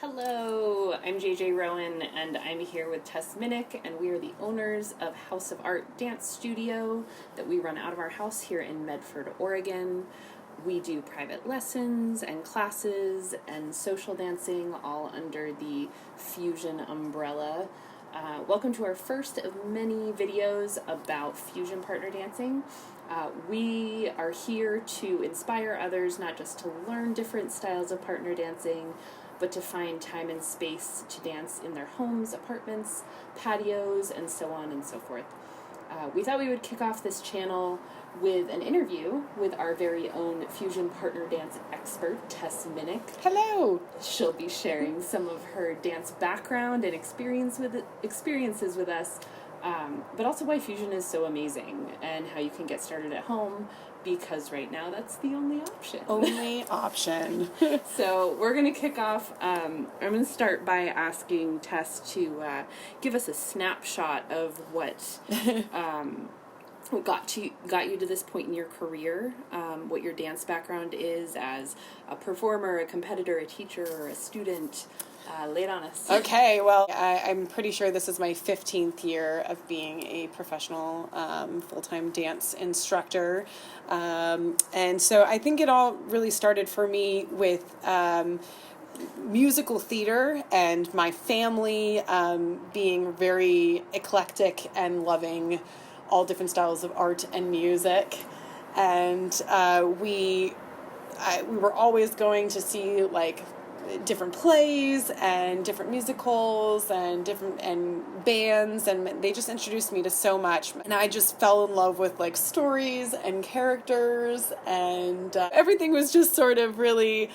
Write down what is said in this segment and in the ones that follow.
Hello, I'm JJ Rowan, and I'm here with Tess Minnick, and we are the owners of House of Art Dance Studio that we run out of our house here in Medford, Oregon. We do private lessons and classes and social dancing, all under the Fusion umbrella. Welcome to our first of many videos about Fusion partner dancing. We are here to inspire others, not just to learn different styles of partner dancing, but to find time and space to dance in their homes, apartments, patios, and so on and so forth. We thought we would kick off this channel with an interview with our very own Fusion partner dance expert, Tess Minnick. Hello! She'll be sharing some of her dance background and experiences with us, but also why Fusion is so amazing and how you can get started at home, because right now that's the only option. Only option. So we're going to kick off. I'm going to start by asking Tess to give us a snapshot of what got you to this point in your career, what your dance background is as a performer, a competitor, a teacher, or a student. Lay it on us. Okay, well, I'm pretty sure this is my 15th year of being a professional full-time dance instructor. And so I think it all really started for me with musical theater and my family being very eclectic and loving all different styles of art and music. And we were always going to see different plays and different musicals and bands, and they just introduced me to so much, and I just fell in love with stories and characters, and everything was just sort of really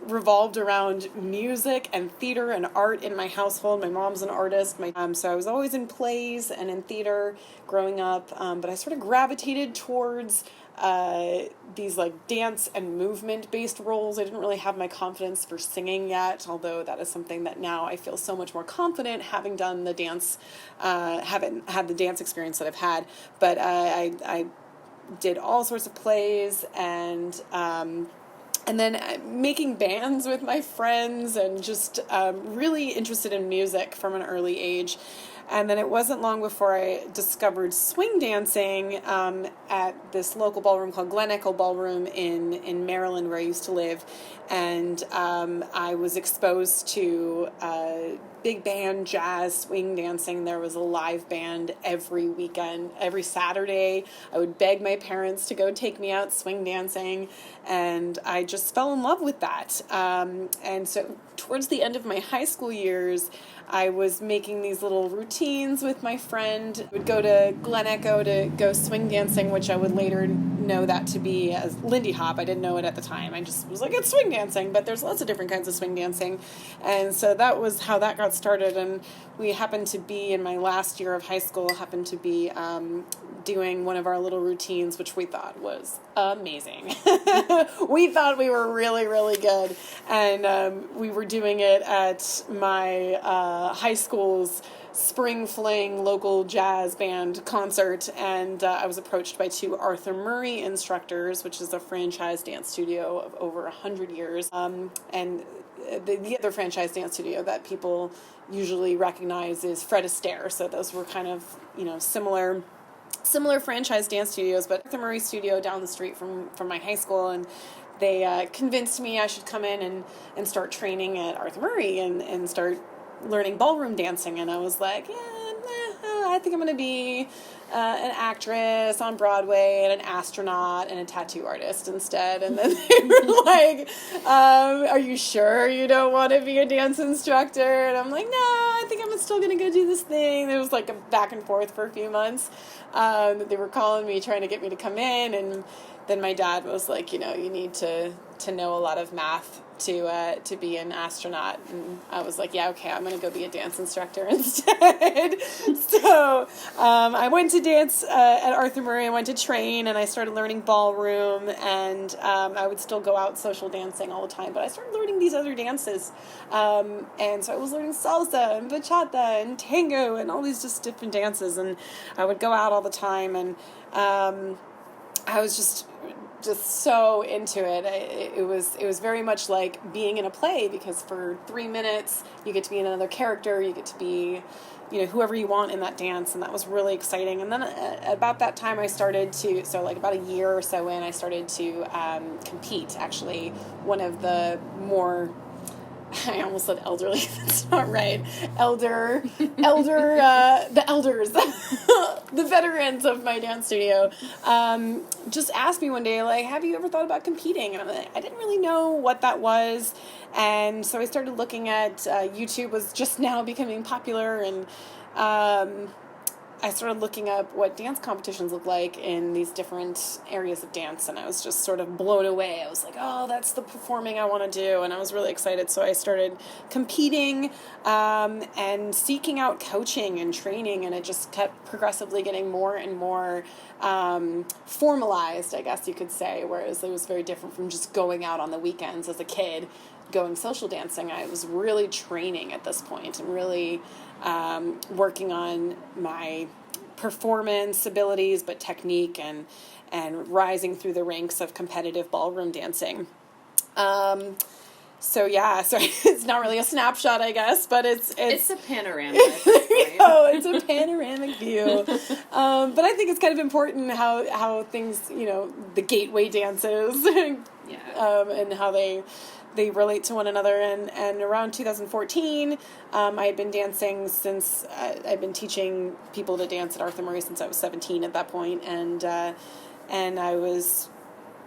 revolved around music and theater and art in my household. My mom's an artist, so I was always in plays and in theater growing up, but I sort of gravitated towards these dance and movement based roles. I didn't really have my confidence for singing yet, although that is something that now I feel so much more confident having done the dance, haven't had the dance experience that I've had. But I did all sorts of plays and then making bands with my friends, and just really interested in music from an early age. And then it wasn't long before I discovered swing dancing at this local ballroom called Glen Echo Ballroom in Maryland, where I used to live. And I was exposed to big band jazz swing dancing. There was a live band every weekend, every Saturday. I would beg my parents to go take me out swing dancing, and I just fell in love with that. And so towards the end of my high school years, I was making these little routines with my friend. I would go to Glen Echo to go swing dancing, which I would later know that to be as Lindy Hop. I didn't know it at the time. I just was like, it's swing dancing, but there's lots of different kinds of swing dancing. And so that was how that got started. And we happened to be, in my last year of high school, doing one of our little routines, which we thought was amazing. We thought we were really, really good. And we were doing it at my high school's Spring Fling local jazz band concert, and I was approached by two Arthur Murray instructors, which is a franchise dance studio of over 100 years, and the other franchise dance studio that people usually recognize is Fred Astaire. So those were kind of similar franchise dance studios, but Arthur Murray studio down the street from my high school, and they convinced me I should come in and start training at Arthur Murray and start learning ballroom dancing. And I was like, I think I'm going to be an actress on Broadway and an astronaut and a tattoo artist instead. And then they were like, are you sure you don't want to be a dance instructor? And I'm like, no, I think I'm still going to go do this thing. There was a back and forth for a few months. They were calling me, trying to get me to come in. And then my dad was like, you need to know a lot of math to be an astronaut. And I was like, yeah, okay, I'm going to go be a dance instructor instead. So I went to dance at Arthur Murray. I went to train, and I started learning ballroom, and I would still go out social dancing all the time, but I started learning these other dances. And so I was learning salsa and bachata and tango and all these just different dances, and I would go out all the time, and I was just just so into it. It was very much like being in a play, because for 3 minutes you get to be another character, you get to be, whoever you want in that dance, and that was really exciting. And then about that time I started to, so like about a year or so in, I started to compete. Actually, one of the more, I almost said elderly. That's not right. The elders, the veterans of my dance studio, just asked me one day, like, have you ever thought about competing? And I didn't really know what that was. And so I started looking at, YouTube was just now becoming popular, and I started looking up what dance competitions look like in these different areas of dance, and I was just sort of blown away. I was like, oh, that's the performing I want to do, and I was really excited. So I started competing and seeking out coaching and training, and it just kept progressively getting more and more formalized, I guess you could say, whereas it was very different from just going out on the weekends as a kid, going social dancing. I was really training at this point and really working on my performance abilities, but technique, and rising through the ranks of competitive ballroom dancing. So it's not really a snapshot, I guess, but it's a panorama. It's a panoramic view. But I think it's kind of important how things, the gateway dances, and how they relate to one another. And around 2014, I had been dancing since I'd been teaching people to dance at Arthur Murray since I was 17 at that point, and I was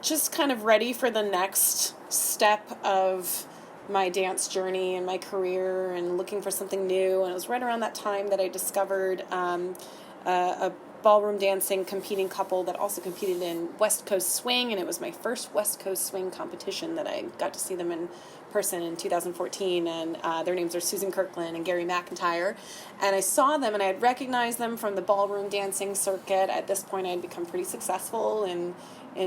just kind of ready for the next step of my dance journey and my career, and looking for something new. And it was right around that time that I discovered a ballroom dancing competing couple that also competed in West Coast Swing, and it was my first West Coast Swing competition that I got to see them in person in 2014, and their names are Susan Kirkland and Gary McIntyre. And I saw them, and I had recognized them from the ballroom dancing circuit. At this point, I had become pretty successful in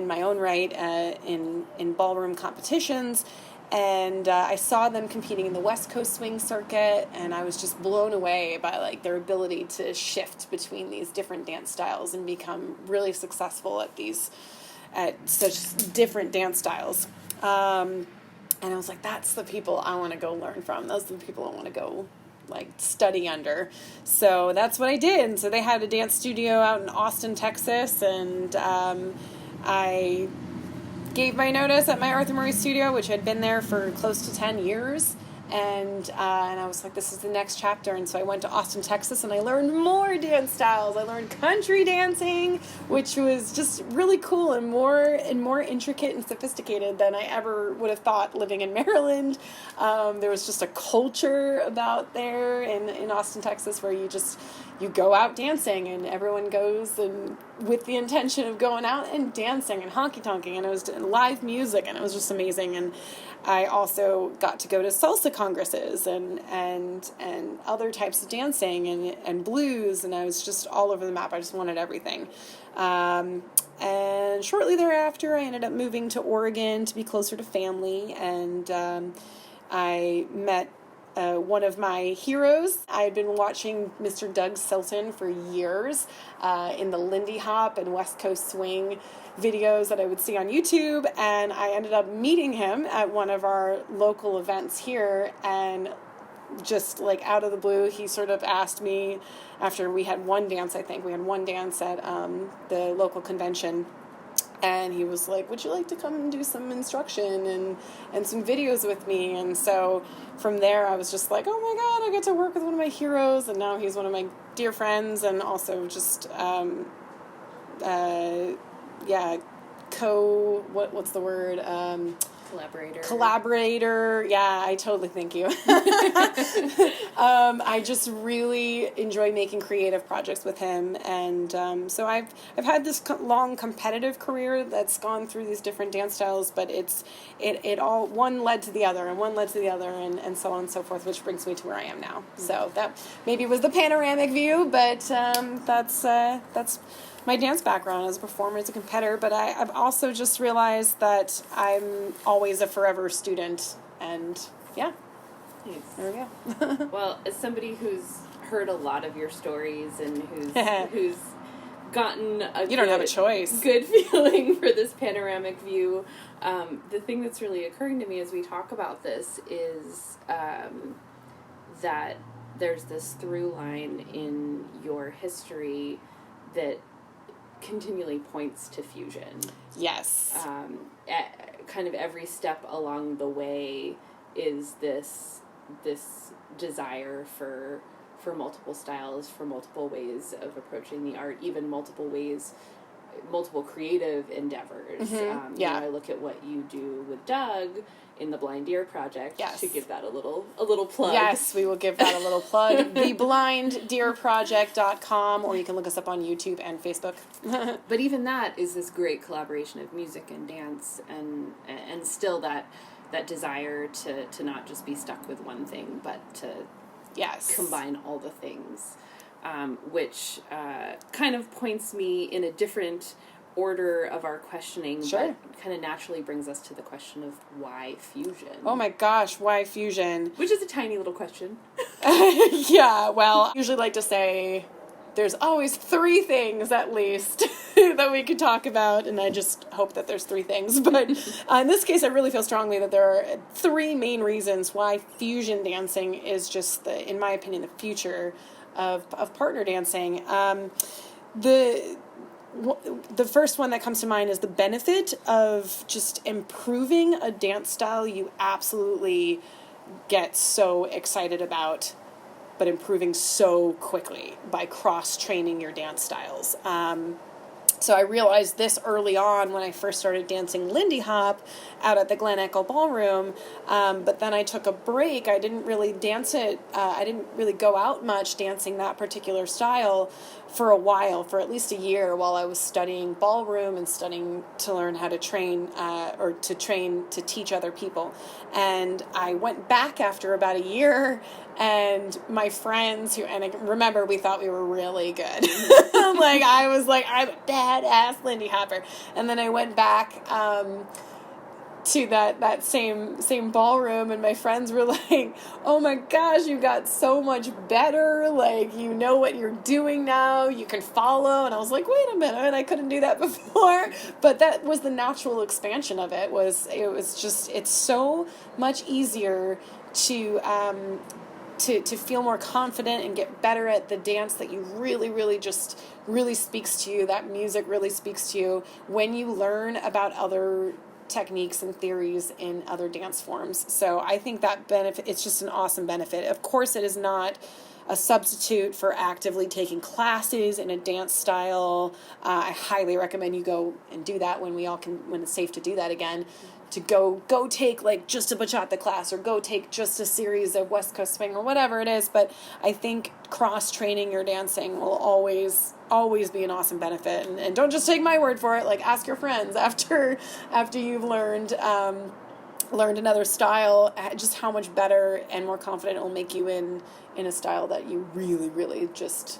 my own right in ballroom competitions. And I saw them competing in the West Coast Swing circuit, and I was just blown away by like their ability to shift between these different dance styles and become really successful at such different dance styles. And I was like, that's the people I want to go learn from. Those are the people I want to go like study under. So that's what I did. And so they had a dance studio out in Austin, Texas, and I gave my notice at my Arthur Murray studio, which had been there for close to 10 years. And I was like, this is the next chapter. And so I went to Austin, Texas, and I learned more dance styles. I learned country dancing, which was just really cool and more intricate and sophisticated than I ever would have thought living in Maryland. There was just a culture about there in Austin, Texas, where you go out dancing, and everyone goes and with the intention of going out and dancing and honky-tonking, and it was live music, and it was just amazing. And I also got to go to salsa congresses and other types of dancing and blues, and I was just all over the map. I just wanted everything. And shortly thereafter, I ended up moving to Oregon to be closer to family, and I met one of my heroes. I had been watching Mr. Doug Silton for years in the Lindy Hop and West Coast Swing videos that I would see on YouTube, and I ended up meeting him at one of our local events here, and just like out of the blue, he sort of asked me after we had one dance, I think we had one dance at the local convention, and he was like, would you like to come and do some instruction and some videos with me? And so from there, I was just like, oh my God, I get to work with one of my heroes, and now he's one of my dear friends, and also just what's the word? Collaborator. Yeah, I totally thank you. I just really enjoy making creative projects with him, and so I've had this long competitive career that's gone through these different dance styles, but it all one led to the other, and one led to the other, and so on and so forth, which brings me to where I am now. So that maybe was the panoramic view, but that's my dance background as a performer, as a competitor, but I've also just realized that I'm always a forever student, and yeah, nice. There we go. Well, as somebody who's heard a lot of your stories and who's gotten you don't have a choice. Good feeling for this panoramic view. The thing that's really occurring to me as we talk about this is that there's this through line in your history that continually points to fusion. Yes. Kind of every step along the way is this desire for multiple styles, for multiple ways of approaching the art, even multiple creative endeavors. Mm-hmm. I look at what you do with Doug in the Blind Deer Project, yes. to give that a little plug. Yes, we will give that a little plug. theblinddeerproject.com, or you can look us up on YouTube and Facebook. But even that is this great collaboration of music and dance, and still that desire to not just be stuck with one thing, but to combine all the things, which kind of points me in a different order of our questioning, sure. but kind of naturally brings us to the question of why fusion. Oh my gosh, why fusion? Which is a tiny little question. Yeah, well, I usually like to say there's always 3 things at least that we could talk about, and I just hope that there's 3 things. But in this case, I really feel strongly that there are 3 main reasons why fusion dancing is just, in my opinion, the future of partner dancing. The first one that comes to mind is the benefit of just improving a dance style you absolutely get so excited about, but improving so quickly by cross-training your dance styles. So I realized this early on when I first started dancing Lindy Hop out at the Glen Echo Ballroom, but then I took a break. I didn't really dance it. I didn't really go out much dancing that particular style for a while, for at least a year, while I was studying ballroom and studying to learn how to train, or to train to teach other people. And I went back after about a year, and my friends and I remember we thought we were really good. Like, I was like, I'm a badass Lindy Hopper. And then I went back to that same ballroom, and my friends were like, oh my gosh, you got so much better, like, you know what you're doing now, you can follow. And I was like, wait a minute, I couldn't do that before. But that was the natural expansion of it. It's so much easier to feel more confident and get better at the dance that you really speaks to you, that music really speaks to you, when you learn about other techniques and theories in other dance forms. So I think that benefit, it's just an awesome benefit. Of course, it is not a substitute for actively taking classes in a dance style. I highly recommend you go and do that when it's safe to do that again. To go take like just a bachata class, or go take just a series of West Coast swing, or whatever it is. But I think cross-training your dancing will always be an awesome benefit. And don't just take my word for it. Like, ask your friends after you've learned another style, just how much better and more confident it will make you in a style that you really, really just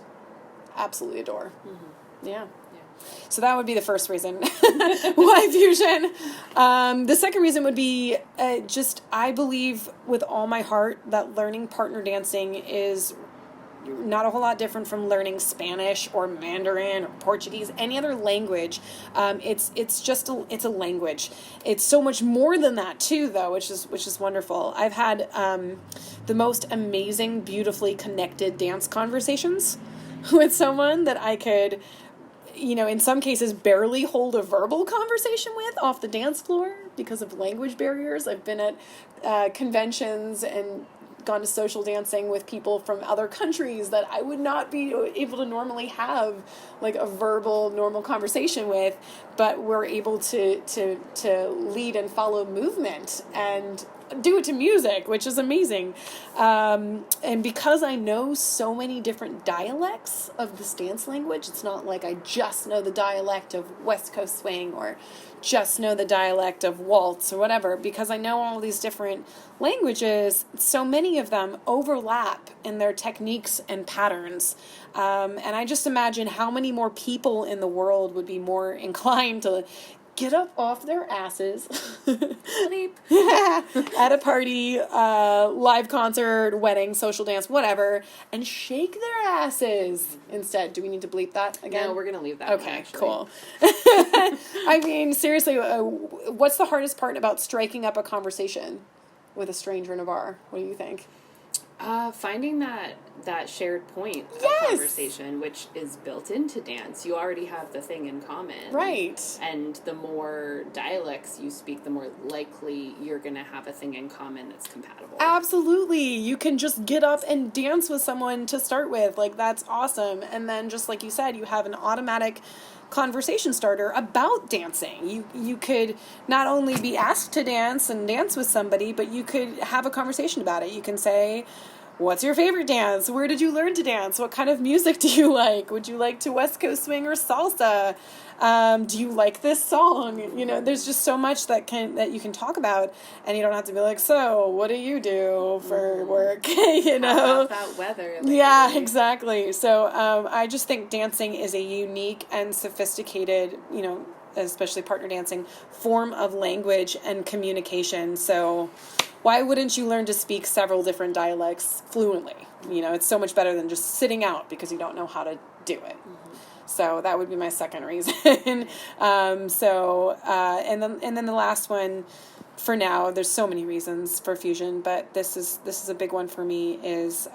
absolutely adore. Mm-hmm. Yeah. So that would be the first reason why fusion. The second reason would be I believe with all my heart that learning partner dancing is not a whole lot different from learning Spanish or Mandarin or Portuguese, any other language. It's a language. It's so much more than that too, though, which is wonderful. I've had the most amazing, beautifully connected dance conversations with someone that I could, in some cases, barely hold a verbal conversation with off the dance floor because of language barriers. I've been at conventions and gone to social dancing with people from other countries that I would not be able to normally have like a verbal, normal conversation with, but we're able to lead and follow movement and do it to music, which is amazing. And because I know so many different dialects of this dance language, it's not like I just know the dialect of West Coast swing or just know the dialect of waltz or whatever. Because I know all these different languages, so many of them overlap in their techniques and patterns. And I just imagine how many more people in the world would be more inclined to get up off their asses Bleep. at a party, live concert, wedding, social dance, whatever, and shake their asses instead. Do we need to bleep that again? No, we're going to leave that Okay, one, actually. cool. I mean, seriously, what's the hardest part about striking up a conversation with a stranger in a bar? What do you think? Finding that shared point of Yes! conversation, which is built into dance. You already have the thing in common. Right. And the more dialects you speak, the more likely you're going to have a thing in common that's compatible. Absolutely. You can just get up and dance with someone to start with. Like, that's awesome. And then, just like you said, you have an automatic conversation starter about dancing. You could not only be asked to dance and dance with somebody, but you could have a conversation about it. You can say, what's your favorite dance? Where did you learn to dance? What kind of music do you like? Would you like to West Coast swing or salsa? Do you like this song? You know, there's just so much that you can talk about, and you don't have to be like, so what do you do for work? You know, how about that weather? Like, yeah, exactly. So I just think dancing is a unique and sophisticated, you know, especially partner dancing, form of language and communication. So why wouldn't you learn to speak several different dialects fluently? You know, it's so much better than just sitting out because you don't know how to do it. So that would be my second reason. And then the last one, for now, there's so many reasons for fusion, but this is a big one for me, is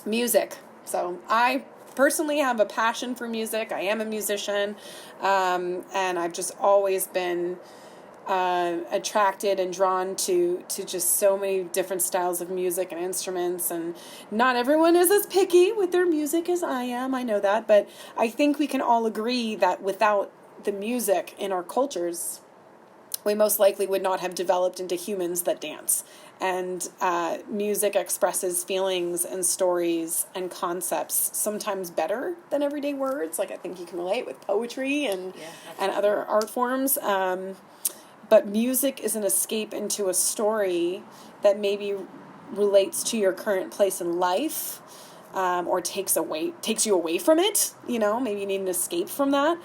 music. So I personally have a passion for music. I am a musician, and I've just always been attracted and drawn to just so many different styles of music and instruments, and not everyone is as picky with their music as I am, I know that, but I think we can all agree that without the music in our cultures, we most likely would not have developed into humans that dance. And music expresses feelings and stories and concepts sometimes better than everyday words. Like, I think you can relate with poetry and other art forms. But music is an escape into a story that maybe relates to your current place in life, or takes you away from it. You know, maybe you need an escape from that.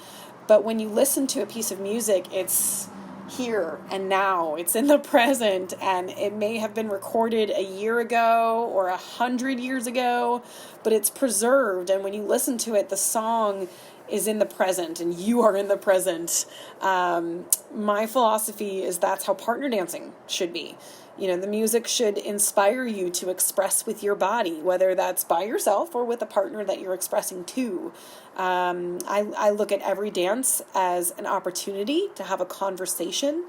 But when you listen to a piece of music, it's here and now. It's in the present, and it may have been recorded a year ago or 100 years ago, but it's preserved. And when you listen to it, the song is in the present and you are in the present. My philosophy is that's how partner dancing should be. You know, the music should inspire you to express with your body, whether that's by yourself or with a partner that you're expressing to. I look at every dance as an opportunity to have a conversation,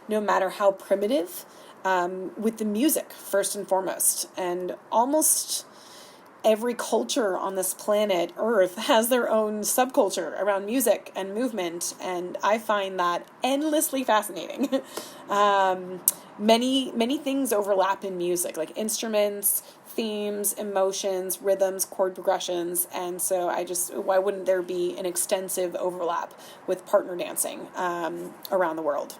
no matter how primitive, with the music first and foremost. And almost every culture on this planet Earth has their own subculture around music and movement, and I find that endlessly fascinating. Many things overlap in music, like instruments, themes, emotions, rhythms, chord progressions, and so why wouldn't there be an extensive overlap with partner dancing around the world?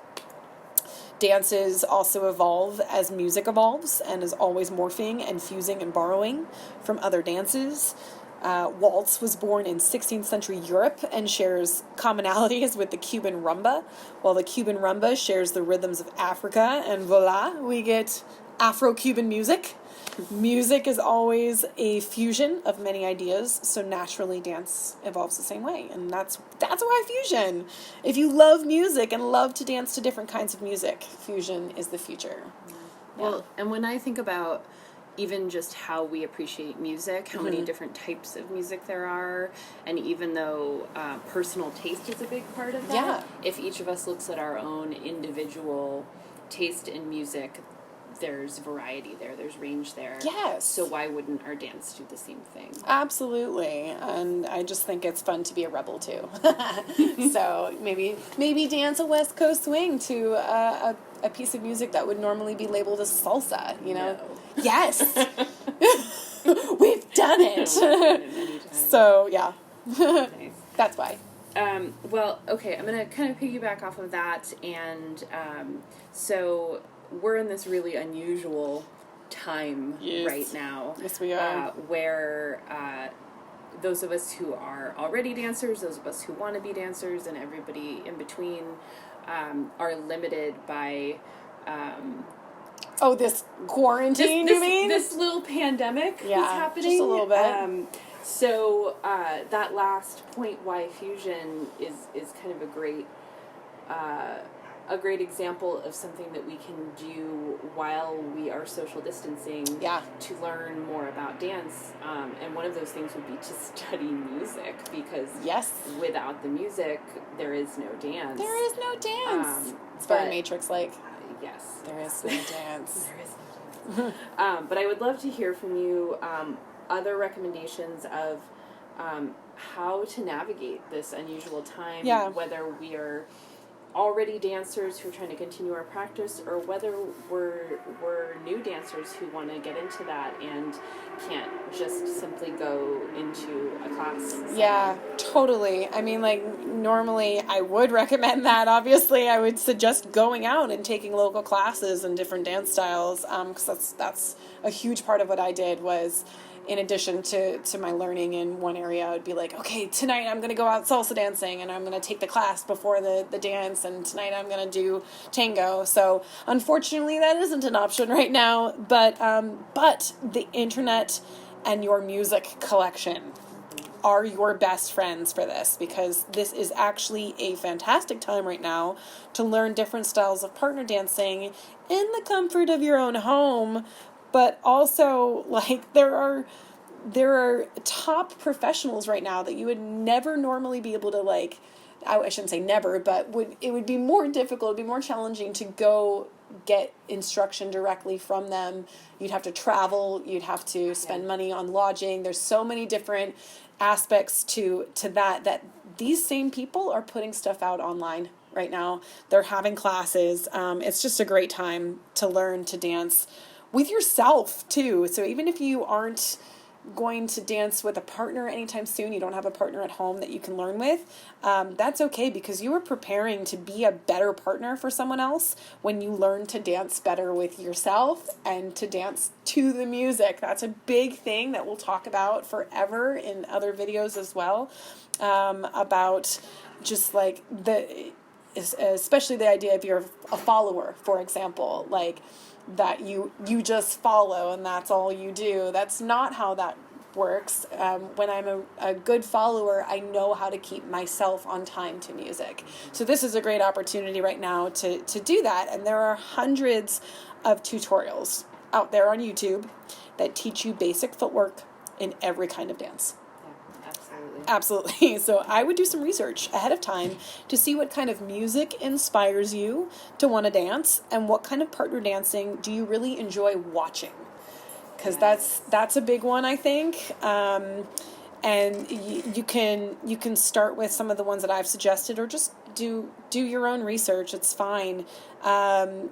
Dances also evolve as music evolves and is always morphing and fusing and borrowing from other dances. Waltz was born in 16th century Europe and shares commonalities with the Cuban rumba, while the Cuban rumba shares the rhythms of Africa, and voila, we get Afro-Cuban music. Music is always a fusion of many ideas, so naturally dance evolves the same way, and that's why fusion. If you love music and love to dance to different kinds of music, fusion is the future. Yeah. Well, and when I think about even just how we appreciate music, how many different types of music there are, and even though personal taste is a big part of that, if each of us looks at our own individual taste in music, there's variety there, there's range there. Yes. So why wouldn't our dance do the same thing? Absolutely. And I just think it's fun to be a rebel too. So maybe dance a West Coast swing to a piece of music that would normally be labeled as salsa, you know? No. Yes. We've done it. So, yeah. Nice. That's why. Well, okay, I'm going to kind of piggyback off of that, and so we're in this really unusual time right now. Yes, we are. Where those of us who are already dancers, those of us who want to be dancers, and everybody in between are limited by this quarantine, you mean? This little pandemic that's happening. Just a little bit. So that last point, why fusion is kind of a great example of something that we can do while we are social distancing to learn more about dance. And one of those things would be to study music, because without the music, there is no dance. There is no dance. It's very Matrix-like. Yes. There is no dance. There is no dance. But I would love to hear from you other recommendations of how to navigate this unusual time, whether we are already dancers who are trying to continue our practice, or whether we're new dancers who want to get into that and can't just simply go into a class. Yeah, totally. I mean, like, normally I would recommend that. Obviously, I would suggest going out and taking local classes in different dance styles, because that's a huge part of what I did. Was in addition to my learning in one area, I would be like, okay, tonight I'm going to go out salsa dancing, and I'm going to take the class before the dance, and tonight I'm going to do tango. So unfortunately, that isn't an option right now, but the internet and your music collection are your best friends for this, because this is actually a fantastic time right now to learn different styles of partner dancing in the comfort of your own home. But also, like, there are top professionals right now that you would never normally be able to, like, I shouldn't say never, but it would be more difficult, it'd be more challenging to go get instruction directly from them. You'd have to travel, you'd have to spend money on lodging. There's so many different aspects to that these same people are putting stuff out online right now. They're having classes. It's just a great time to learn to dance with yourself too. So even if you aren't going to dance with a partner anytime soon, you don't have a partner at home that you can learn with, that's okay, because you are preparing to be a better partner for someone else when you learn to dance better with yourself and to dance to the music. That's a big thing that we'll talk about forever in other videos as well, about just like especially the idea if you're a follower, for example, like, that you just follow and that's all you do. That's not how that works. When I'm a good follower, I know how to keep myself on time to music. So this is a great opportunity right now to do that. And there are hundreds of tutorials out there on YouTube that teach you basic footwork in every kind of dance. Absolutely. So I would do some research ahead of time to see what kind of music inspires you to want to dance, and what kind of partner dancing do you really enjoy watching, because that's a big one, I think. And you can start with some of the ones that I've suggested, or just do your own research. It's fine.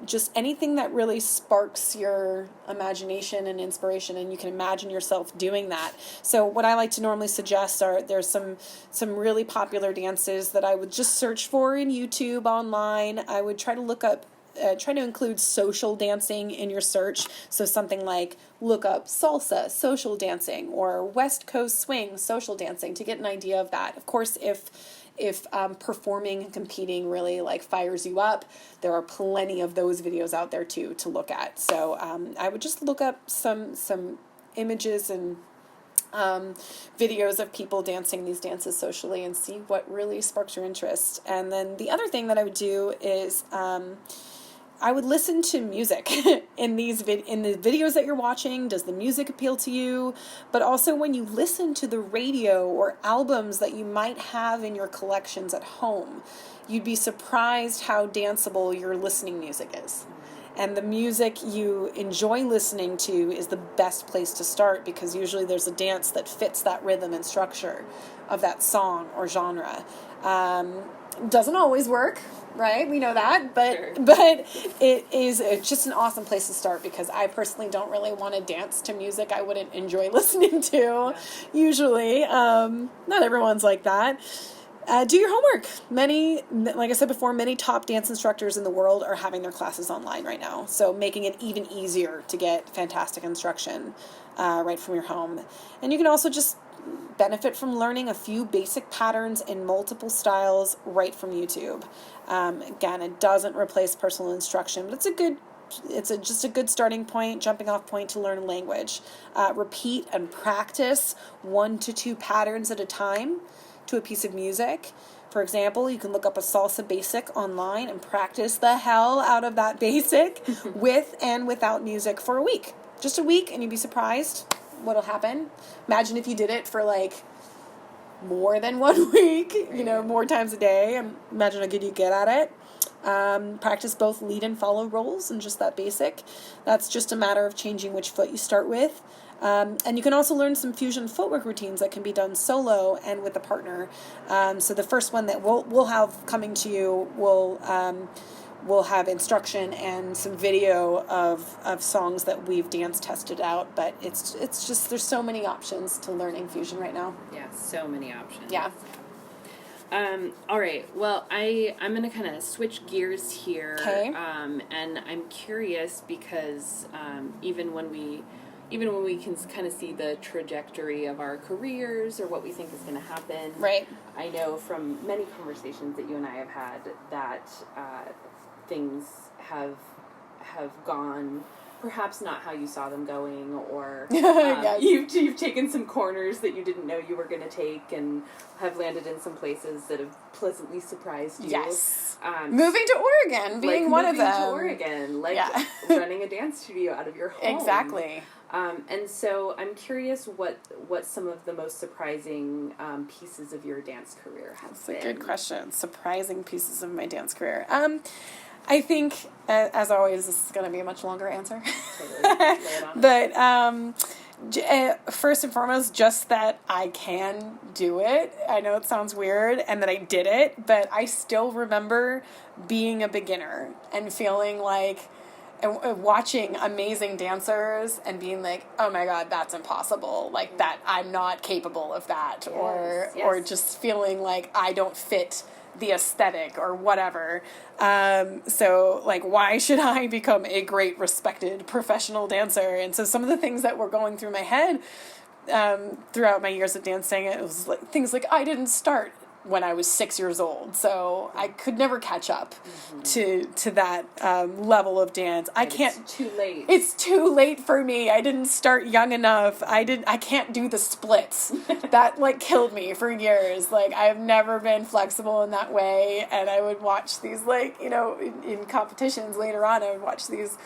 Just anything that really sparks your imagination and inspiration, and you can imagine yourself doing that. So what I like to normally suggest there's some really popular dances that I would just search for in YouTube online. I would try to look up try to include social dancing in your search. So something like look up salsa, social dancing, or West Coast swing, social dancing, to get an idea of that. Of course, if performing and competing really like fires you up, there are plenty of those videos out there too to look at. So I would just look up some images and videos of people dancing these dances socially and see what really sparks your interest. And then the other thing that I would do is I would listen to music in the videos that you're watching. Does the music appeal to you? But also when you listen to the radio or albums that you might have in your collections at home, you'd be surprised how danceable your listening music is. And the music you enjoy listening to is the best place to start, because usually there's a dance that fits that rhythm and structure of that song or genre. Doesn't always work, right? We know that, but it's just an awesome place to start, because I personally don't really want to dance to music I wouldn't enjoy listening to, usually. Not everyone's like that. Do your homework. Like I said before, many top dance instructors in the world are having their classes online right now, so making it even easier to get fantastic instruction right from your home. And you can also just benefit from learning a few basic patterns in multiple styles right from YouTube. Again, it doesn't replace personal instruction, but it's just a good starting point, jumping off point to learn a language. Repeat and practice 1 to 2 patterns at a time to a piece of music. For example, you can look up a salsa basic online and practice the hell out of that basic with and without music for a week. Just a week, and you'd be surprised what'll happen. Imagine if you did it for like more than 1 week, more times a day, and imagine how good you get at it. Practice both lead and follow rolls and just that basic. That's just a matter of changing which foot you start with. And you can also learn some fusion footwork routines that can be done solo and with a partner. So the first one that we'll have coming to you will have instruction and some video of songs that we've dance tested out. But it's just, there's so many options to learning fusion right now. Yeah, so many options. Yeah. All right. Well, I'm going to kind of switch gears here. Okay. And I'm curious because even when we can kind of see the trajectory of our careers or what we think is going to happen, right? I know from many conversations that you and I have had that things have gone perhaps not how you saw them going, or yes. you've taken some corners that you didn't know you were going to take and have landed in some places that have pleasantly surprised you. Yes. Moving to Oregon being one of them. Moving to Oregon, running a dance studio out of your home. Exactly. And so I'm curious what some of the most surprising pieces of your dance career have been. That's a good question. Surprising pieces of my dance career. I think, as always, this is going to be a much longer answer. But first and foremost, just that I can do it. I know it sounds weird, and that I did it, but I still remember being a beginner and feeling like, and watching amazing dancers and being like, oh my God, that's impossible. Like that, I'm not capable of that. Yes, or just feeling like I don't fit the aesthetic or whatever. So like, why should I become a great respected professional dancer? And so some of the things that were going through my head throughout my years of dancing, it was like things like I didn't start when I was 6 years old, so I could never catch up to that level of dance. It's too late. It's too late for me. I didn't start young enough. I can't do the splits. That killed me for years. I've never been flexible in that way, and I would watch these in competitions later on. I would watch these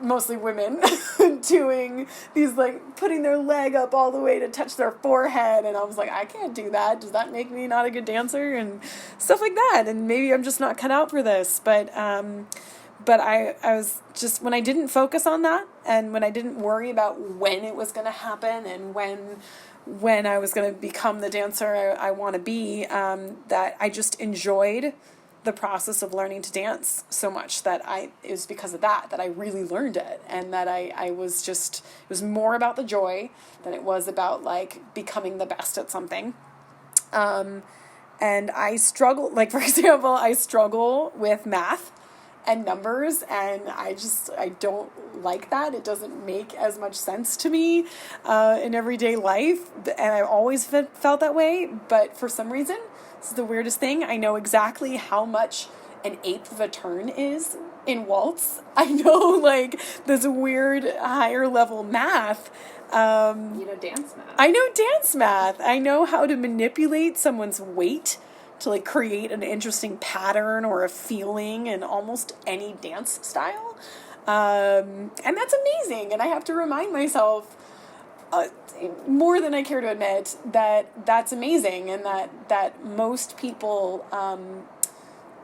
mostly women doing these putting their leg up all the way to touch their forehead, and I was like, I can't do that. Does that make me not a good dancer? And stuff like that. And maybe I'm just not cut out for this. But I was just, when I didn't focus on that, and when I didn't worry about when it was going to happen and when I was going to become the dancer I want to be, that I just enjoyed the process of learning to dance so much that it was because of that I really learned it, and that I was just, it was more about the joy than it was about becoming the best at something. And I struggle, for example, I struggle with math and numbers, and I don't like that. It doesn't make as much sense to me in everyday life, and I've always felt that way, but for some reason, this is the weirdest thing, I know exactly how much an eighth of a turn is in waltz. I know, there's a weird higher level math. Dance math. I know dance math. I know how to manipulate someone's weight to create an interesting pattern or a feeling in almost any dance style. And that's amazing. And I have to remind myself, more than I care to admit, that that's amazing, and that most people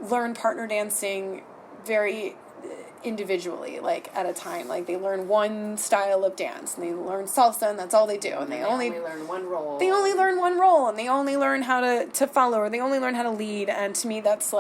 learn partner dancing very individually, at a time. They learn one style of dance, and they learn salsa, and that's all they do. And they only learn one role. They only learn one role, and they only learn how to follow, or they only learn how to lead. And to me, that's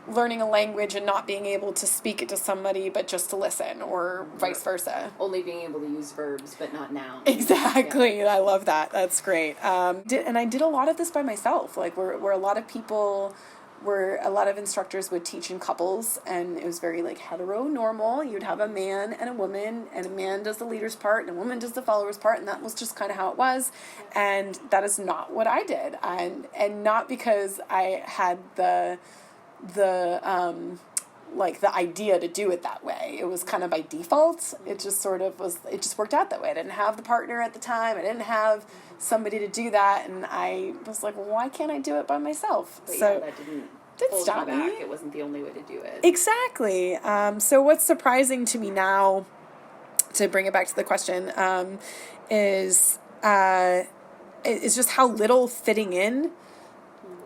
learning a language and not being able to speak it to somebody, but just to listen, or vice versa. Only being able to use verbs, but not nouns. Exactly. Yeah. I love that. That's great. And I did a lot of this by myself, where a lot of people where a lot of instructors would teach in couples, and it was very like heteronormal. You'd have a man and a woman, and a man does the leader's part and a woman does the follower's part, and that was just kind of how it was. And that is not what I did, and not because I had the like the idea to do it that way. It was kind of by default. It just sort of was, it just worked out that way. I didn't have the partner at the time. I didn't have somebody to do that. And I was like, well, why can't I do it by myself? But so yeah, that didn't hold stop you back. me. It wasn't the only way to do it. Exactly. So what's surprising to me now, to bring it back to the question, is just how little fitting in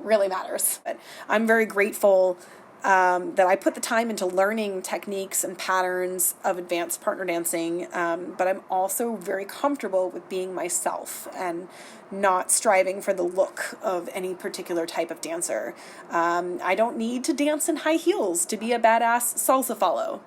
really matters. But I'm very grateful that I put the time into learning techniques and patterns of advanced partner dancing, but I'm also very comfortable with being myself and not striving for the look of any particular type of dancer. I don't need to dance in high heels to be a badass salsa follow.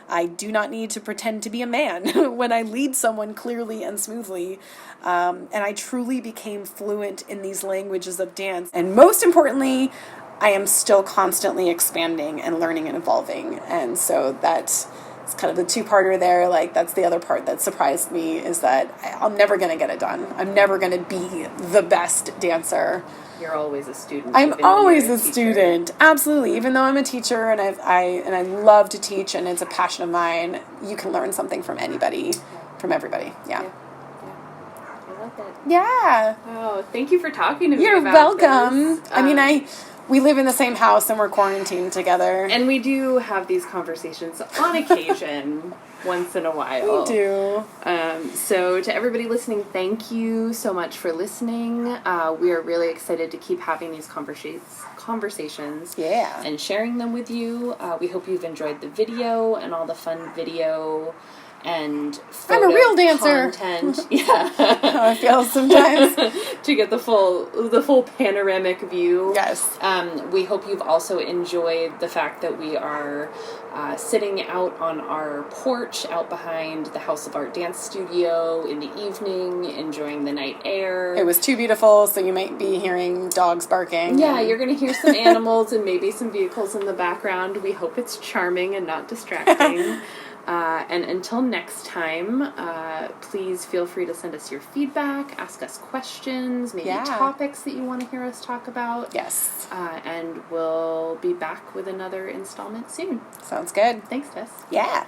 I do not need to pretend to be a man when I lead someone clearly and smoothly. And I truly became fluent in these languages of dance. And most importantly, I am still constantly expanding and learning and evolving. And so that's kind of the two-parter there. Like, that's the other part that surprised me, is that I'm never going to get it done. I'm never going to be the best dancer. You're always a student. I'm always a student. Absolutely. Even though I'm a teacher and I love to teach and it's a passion of mine, you can learn something from anybody, from everybody. Yeah. I love that. Yeah. Oh, thank you for talking to me You're about welcome. this. I mean, we live in the same house and we're quarantined together. And we do have these conversations on occasion, once in a while. We do. So to everybody listening, thank you so much for listening. We are really excited to keep having these conversations. Yeah. And sharing them with you. We hope you've enjoyed the video and all the fun video and photo I'm a real dancer. content. Yeah. How I feel sometimes. To get the full panoramic view. Yes. We hope you've also enjoyed the fact that we are sitting out on our porch out behind the House of Art Dance Studio in the evening, enjoying the night air. It was too beautiful, so you might be hearing dogs barking. Yeah, you're going to hear some animals and maybe some vehicles in the background. We hope it's charming and not distracting. And until next time, please feel free to send us your feedback, ask us questions, maybe topics that you want to hear us talk about. Yes. And we'll be back with another installment soon. Sounds good. Thanks, Tess. Yeah.